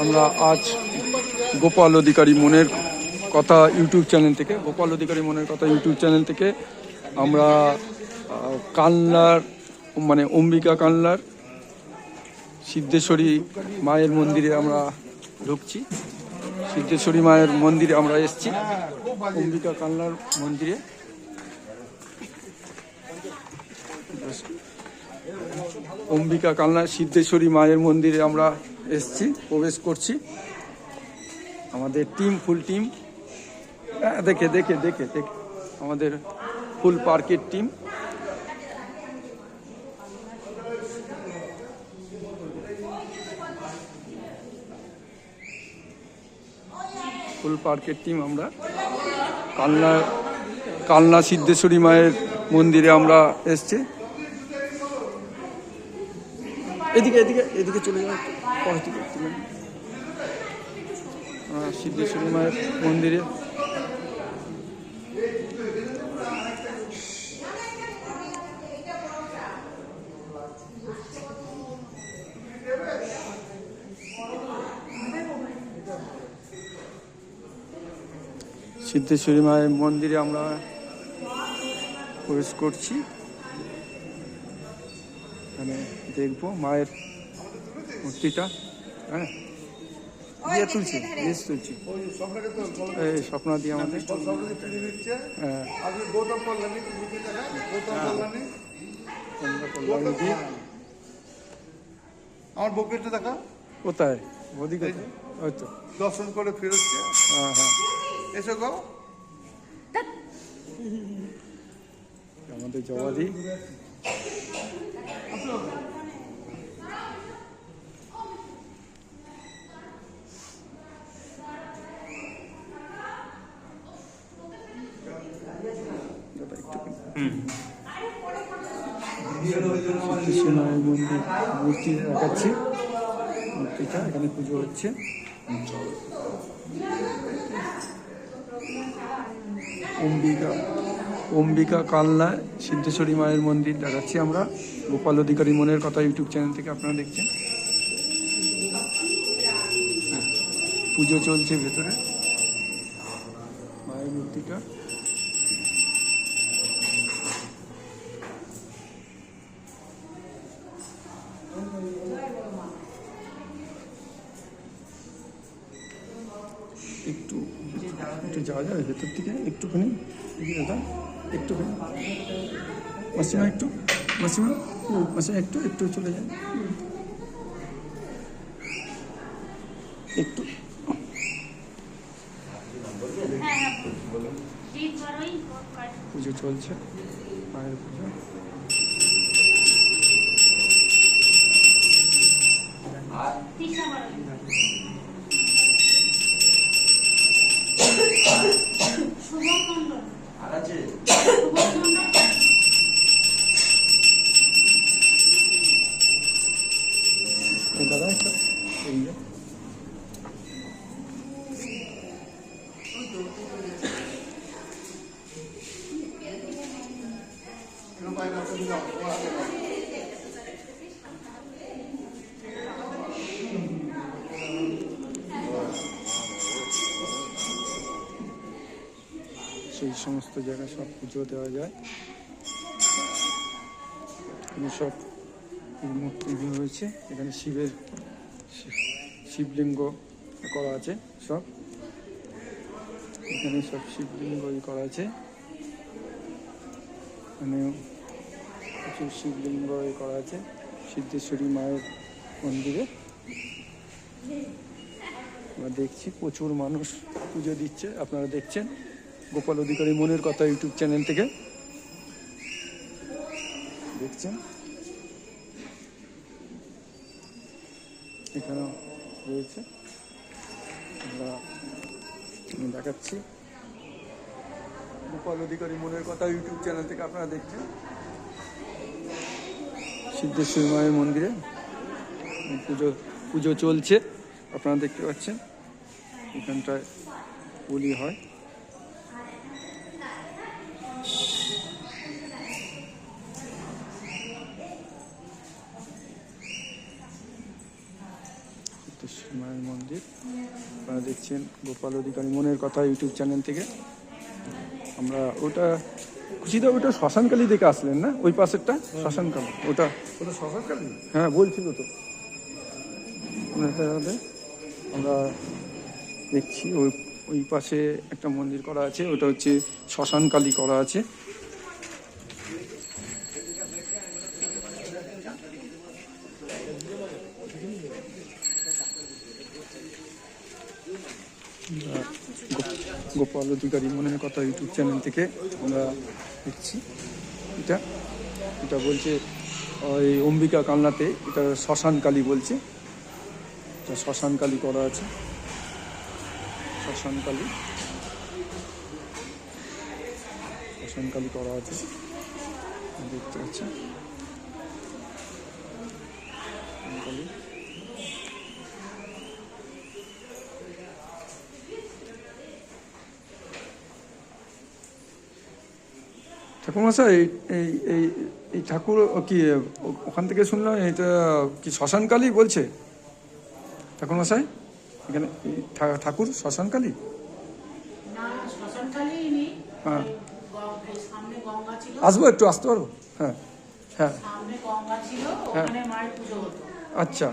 আমরা আজ গোপাল অধিকারী মনের কথা ইউটিউব চ্যানেল থেকে আমরা কালনার মানে অম্বিকা কালনার সিদ্ধেশ্বরী মায়ের মন্দিরে আমরা ঢুকছি। সিদ্ধেশ্বরী মায়ের মন্দিরে আমরা এসেছি, অম্বিকা কালনার মন্দিরে। অম্বিকা কালনা সিদ্ধেশ্বরী মায়ের মন্দিরে আমরা এসেছি, প্রবেশ করছি। আমাদের টিম, ফুল টিম, দেখে দেখে দেখে দেখে আমাদের ফুল পার্কের টিম। ফুল পার্কের টিম আমরা কালনা সিদ্ধেশ্বরী মায়ের মন্দিরে আমরা এসছি। এদিকে এদিকে এদিকে চলে যাও, সিদ্ধেশ্বরী মায়ের মন্দিরে। সিদ্ধেশ্বরী মায়ের মন্দিরে আমরা প্রবেশ করছি। এখানে দেখবো মায়ের মূর্তিটা। হ্যাঁ, তুলছি এই স্বপ্ন দিয়ে আমাদের। হ্যাঁ, আমার বউকে দেখা কোথায়? ওদিকে হয়তো দর্শন করে ফেরোচ্ছে। হ্যাঁ হ্যাঁ, এসো গো। আমাদের জবাদি মায়ের মন্দির মূর্তি দেখাচ্ছি। মূর্তিটা এখানে পুজো হচ্ছে। অম্বিকা কালনা সিদ্ধেশ্বরী মায়ের মন্দির দেখাচ্ছি আমরা গোপাল অধিকারী মনের কথা ইউটিউব চ্যানেল থেকে। আপনারা দেখছেন পুজো চলছে ভেতরে মায়ের মূর্তিটা। একটু একটু যাওয়া যাবে ভেতর থেকে একটুখানি, দাদা একটুখানি, মাসিমা একটু, মাসিমা একটু একটু চলে যায় একটু। পুজো চলছে, মায়ের পুজো। দাদা একটা এই সেই সমস্ত জায়গায় সব পুজো দেওয়া যায়। এখানে সব মূর্তি রয়েছে। এখানে শিবলিঙ্গ করা আছে সব। এখানে সব শিবলিঙ্গ করা আছে। এখানে প্রচুর শিবলিঙ্গ করা আছে সিদ্ধেশ্বরী মায়ের মন্দিরে। আমরা দেখছি প্রচুর মানুষ পুজো দিচ্ছে। আপনারা দেখছেন গোপাল অধিকারী মনের কথা ইউটিউব চ্যানেল থেকে দেখছেন। এখানেও রয়েছে, আমরা দেখাচ্ছি গোপাল অধিকারী মনের কথা ইউটিউব চ্যানেল থেকে। আপনারা দেখছেন সিদ্ধেশ্বরী মায়ের মন্দিরে পুজো চলছে। আপনারা দেখতে পাচ্ছেন এখানটায় বলি হয়। this মায়ের মন্দির আপনারা দেখছেন গোপাল অধিকারী মনের কথা ইউটিউব চ্যানেল থেকে। আমরা ওটা খুশিদা ওটা শ্মশানকালী দেখে আসলেন না, ওই পাশেরটা শ্মশানকালী ওটা। ওটা শ্মশানকালী? হ্যাঁ বলছিল তো। আমরা দেখছি ওই ওই পাশে একটা মন্দির করা আছে, ওটা হচ্ছে শ্মশানকালী করা আছে। গোপাল অধিকারী মনের কথা ইউটিউব চ্যানেল থেকে আমরা দেখছি। এটা এটা বলছে ওই অম্বিকা কালনাতে এটা শ্মশানকালী বলছে, এটা শ্মশানকালী করা আছে। শ্মশানকালী শ্মশানকালী করা আছে দেখতে পাচ্ছি। শ্মশানকালী ঠাকুরমশাই এই এই এই ঠাকুর কি ওখান থেকে শুনলাম এটা কি শ্মশানকালী বলছে ঠাকুরমশাই? এখানে ঠাকুর শ্মশানকালী? হ্যাঁ আসবো, একটু আসতে পারবো? হ্যাঁ হ্যাঁ হ্যাঁ আচ্ছা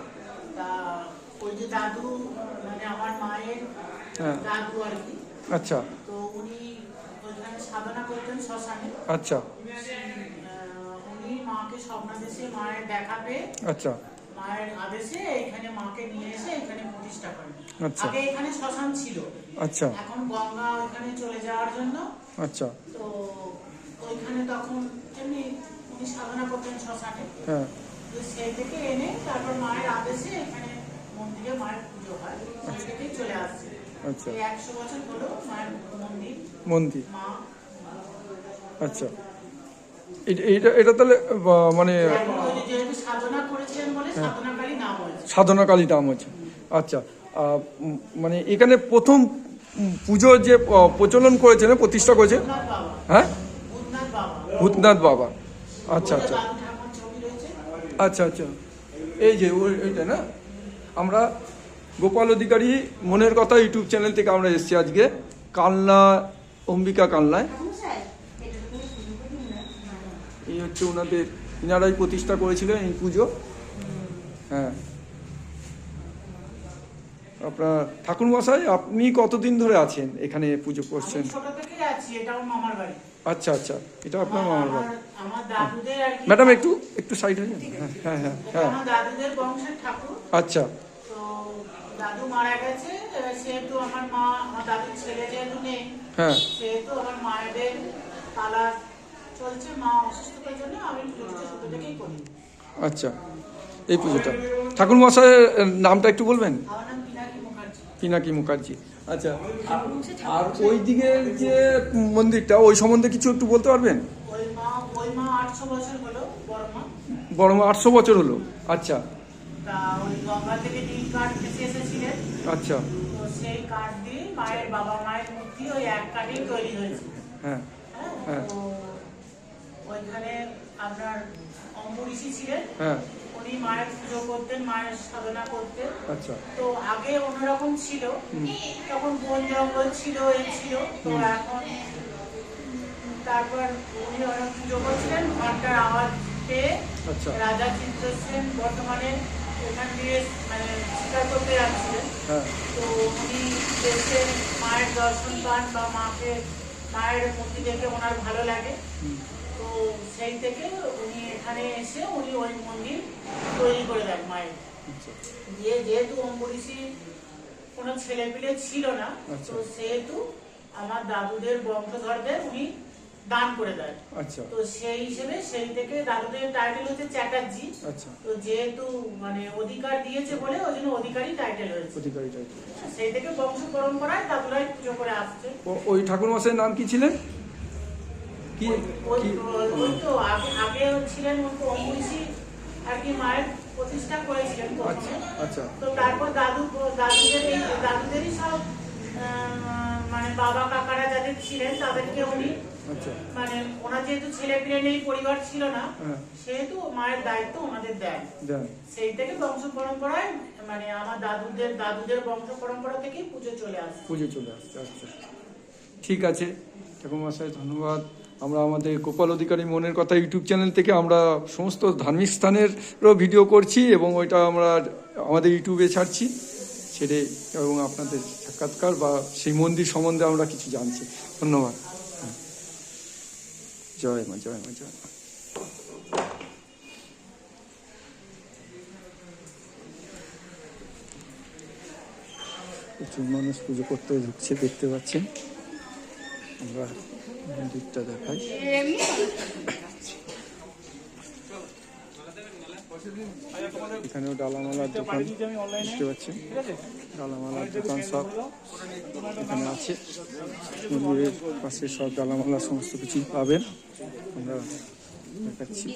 হ্যাঁ আচ্ছা সাধনা করতেন শ্মশানে। আচ্ছা উনি মাকে স্বপ্নাদেশে মায়ের দেখা পেয়ে আচ্ছা মায়ের আদেশে এখানে মাকে নিয়ে এসে এখানে প্রতিষ্ঠা করেন। আচ্ছা আগে এখানে শ্মশান ছিল, আচ্ছা এখন গঙ্গা ওখানে চলে যাওয়ার জন্য আচ্ছা তো ওইখানে তখন এমনি উনি সাধনা করতেন শ্মশানে। হ্যাঁ তো সেই থেকে এনে তারপর মায়ের আদেশে এখানে মন্দিরে মায়ের পুজো হয়, সেই থেকেই চলে আসছে। আচ্ছা 100 বছর হলো মায়ের মন্দির মন্দির মা। আচ্ছা এটা এটা তাহলে মানে যেহেতু সাধনা করেছিলেন বলে সাধনাকালী নাম হয়েছে। সাধনাকালী নাম হচ্ছে। আচ্ছা মানে এখানে প্রথম পুজো যে প্রচলন করেছেন প্রতিষ্ঠা করেছে ভূতনাথ বাবা। হ্যাঁ ভূতনাথ বাবা। ভূতনাথ বাবা। আচ্ছা আচ্ছা দাদু ঠাকুর ছবি রয়েছে। আচ্ছা আচ্ছা এই যে ওইটা না। আমরা গোপাল অধিকারী মনের কথা ইউটিউব চ্যানেল থেকে আমরা এসেছি আজকে কালনা অম্বিকা কালনায়। এই হচ্ছে ওনাদের, ইনারাই প্রতিষ্ঠা করেছিলেন এই পুজো। হ্যাঁ আপনার ঠাকুরমশাই আপনি কতদিন ধরে আছেন এখানে পুজো করছেন? আমি ছোট থেকেই আছি, এটা আমার মামার বাড়ি। আচ্ছা আচ্ছা এটা আপনার মামার বাড়ি। আমার দাদুদের আর কি। ম্যাডাম একটু একটু সাইড হয়ে যান। হ্যাঁ হ্যাঁ এটা হ্যাঁ আমার দাদুদের বংশের ঠাকুর। আচ্ছা তো দাদু মারা গেছে, সেহেতু আমার মা, আমার দাদুর ছেলে যেহেতু নেই, হ্যাঁ সেহেতু আমার মায়েদের পালা চলছে। মা অসুস্থতার জন্য আমি পুজোটা ছোট থেকেই করি। আচ্ছা এই পুজোটা ঠাকুরমশাইয়ের নামটা একটু বলবেন? আমার নাম পিনাকি মুখার্জি। পিনাকি মুখার্জি। আচ্ছা আর ওই দিকের যে মন্দিরটা ওই সম্বন্ধে কিছু একটু বলতে পারবেন? ওই মা 800 বছর হলো, বড় মা। বড় মা 800 বছর হলো। আচ্ছা তা ওই গঙ্গা থেকে নীল কাঠ ভেসে এসেছিলেন। আচ্ছা তো সেই কাঠ দিয়ে মায়ের বাবা মায়ের মূর্তি ওই এক কাঠেই তৈরি হয়েছে। হ্যাঁ হ্যাঁ তো ওইখানে আপনার অম্বরীষী ছিলেন। হ্যাঁ উনি মায়ের পুজো করতেন, মায়ের সাধনা করতেন। আচ্ছা তো আগে অন্যরকম ছিল, তখন বন জঙ্গল ছিল, এই ছিল। তো এখন তারপর উনি ওরা পুজো করছিলেন, ঘন্টার আওয়াজ পেয়ে আচ্ছা রাজা চিত্রসেন বর্তমানে ওখান দিয়ে মানে শিকার করতে যাচ্ছিলেন। হ্যাঁ তো উনি এসে মায়ের দর্শন পান বা মাকে, মায়ের মূর্তি দেখে ওনার ভালো লাগে। তো সেই থেকে উনি এখানে এসে উনি ওই মন্দির তৈরি করে দেন মায়ের। দিয়ে যেহেতু অম্বরীষী কোনো ছেলেপিলে ছিল না, আচ্ছা। তো সেহেতু আমার দাদুদের বংশধরদের উনি দান করে দেন। আচ্ছা তো সেই হিসেবে সেই থেকে দাদুদের টাইটেল হচ্ছে চ্যাটার্জি। আচ্ছা তো যেহেতু মানে অধিকার দিয়েছে বলে ওই জন্য অধিকারী টাইটেল হয়েছে। অধিকারী টাইটেল। সেই থেকে বংশ পরম্পরায় দাদুরাই পুজো করে আসছে। ওই ঠাকুরমশাইয়ের নাম কি ছিলেন? কি কি ওই তো আগে ছিলেন অম্বরীষী আর কি মায়ের প্রতিষ্ঠা করেছিলেন আচ্ছা প্রথমে। আচ্ছা তো তারপর দাদুদেরই সব মানে বাবা কাকারা যাদের ছিলেন তাদেরকে উনি আচ্ছা মানে ওনার যেহেতু ছেলে পেলে নেই, পরিবার ছিল না, হ্যাঁ সেহেতু মায়ের দায়িত্ব ওনাদের দেন। দেন সেই থেকে বংশ পরম্পরায়, মানে আমার দাদুদের বংশ পরম্পরা থেকেই পুজো চলে আসছে। পুজো চলে আসছে। আচ্ছা ঠিক আছে ঠাকুরমশাই, ধন্যবাদ। আমরা আমাদের গোপাল অধিকারী মনের কথা ইউটিউব চ্যানেল থেকে আমরা সমস্ত ধার্মিক স্থানেরও ভিডিও করছি এবং ওইটা আমরা আমাদের ইউটিউবে ছাড়ছি, ছেড়ে এবং আপনাদের সাক্ষাৎকার বা সেই মন্দির সম্বন্ধে আমরা কিছু জানছি। ধন্যবাদ। হ্যাঁ। জয় মা, জয় মা, জয় মা। প্রচুর মানুষ পুজো করতে ঢুকছে, দেখতে পাচ্ছেন। আমরা মন্দিরটা দেখাই। এখানেও ডালামালার দোকান দেখতে পাচ্ছেন, ডালামালার দোকান সব এখানে আছে। মন্দিরের পাশে সব ডালামালা সমস্ত কিছুই পাবেন। আমরা দেখাচ্ছি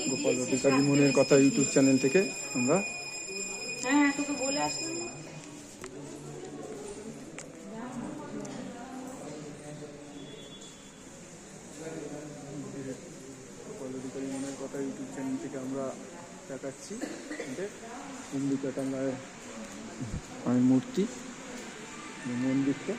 গোপাল অধিকারী মনের কথা ইউটিউব চ্যানেল থেকে আমরা। হ্যাঁ তোকে বলে আসলাম। গোপাল অধিকারী মনের কথা ইউটিউব চ্যানেল থেকে আমরা দেখাচ্ছি আমাদের অম্বিকা টাঙ্গায় মায়ের মূর্তি, মন্দিরটা।